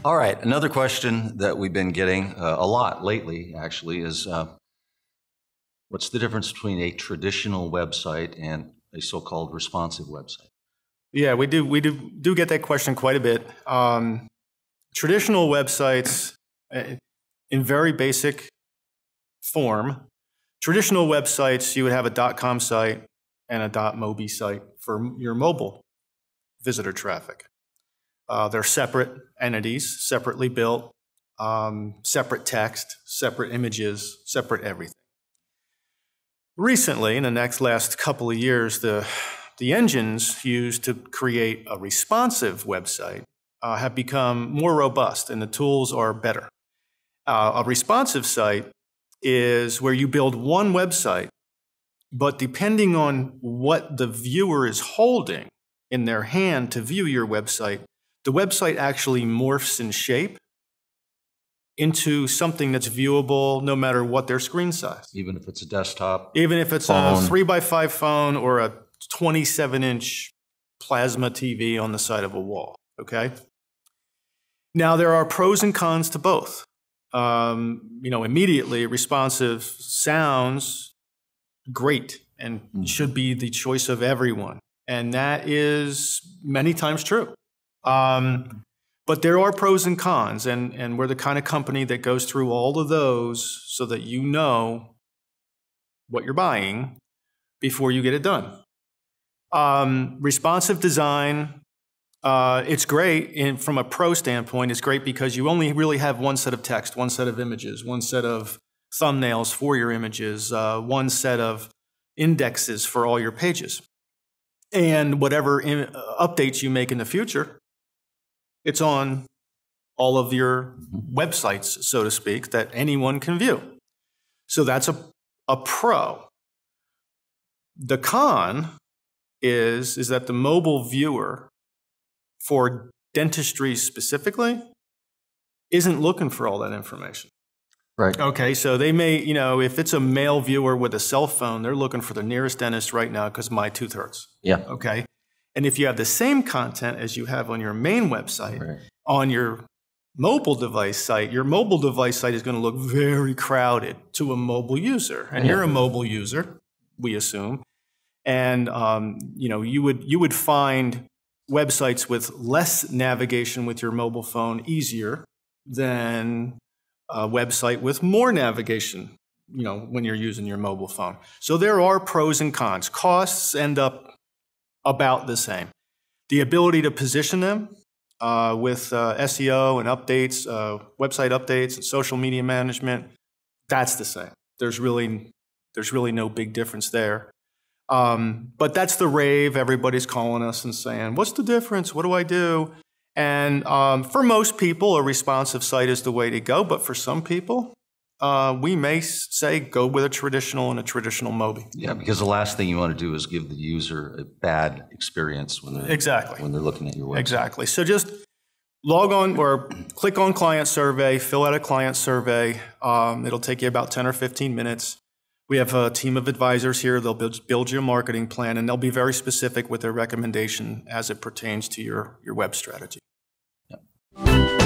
All right, another question that we've been getting a lot lately, actually, is what's the difference between a traditional website and a so-called responsive website? Yeah, we do get that question quite a bit. Traditional websites, in very basic form, traditional websites, you would have a .com site and a .mobi site for your mobile visitor traffic. They're separate entities, separately built, separate text, separate images, separate everything. Recently, in the last couple of years, the engines used to create a responsive website have become more robust, and the tools are better. A responsive site is where you build one website, but depending on what the viewer is holding in their hand to view your website, the website actually morphs in shape into something that's viewable no matter what their screen size. Even if it's a desktop? Even if it's phone. a 3x5 phone or a 27-inch plasma TV on the side of a wall, okay? Now, there are pros and cons to both. Immediately, responsive sounds great and should be the choice of everyone. And that is many times true. But there are pros and cons, and we're the kind of company that goes through all of those so that you know what you're buying before you get it done. Responsive design, it's great from a pro standpoint. It's great because you only really have one set of text, one set of images, one set of thumbnails for your images, one set of indexes for all your pages. And whatever updates you make in the future, it's on all of your websites, so to speak, that anyone can view. So that's a pro. The con is that the mobile viewer, for dentistry specifically, isn't looking for all that information. Right. Okay, so they may, if it's a male viewer with a cell phone, they're looking for the nearest dentist right now because my tooth hurts. Yeah. Okay. And if you have the same content as you have on your main website, Right. on your mobile device site, your mobile device site is going to look very crowded to a mobile user. And you're a mobile user, we assume. And you would find websites with less navigation with your mobile phone easier than a website with more navigation, when you're using your mobile phone. So there are pros and cons. Costs end up about the same. The ability to position them with SEO and updates, website updates and social media management, that's the same. There's really no big difference there. But that's the rave. Everybody's calling us and saying, what's the difference? What do I do? And for most people, a responsive site is the way to go. But for some people, we may say go with a traditional and a traditional Mobi. Yeah, because the last thing you want to do is give the user a bad experience when they're looking at your website. Exactly. So just log on or click on client survey, fill out a client survey. It'll take you about 10 or 15 minutes. We have a team of advisors here. They'll build you a marketing plan, and they'll be very specific with their recommendation as it pertains to your web strategy. Yep.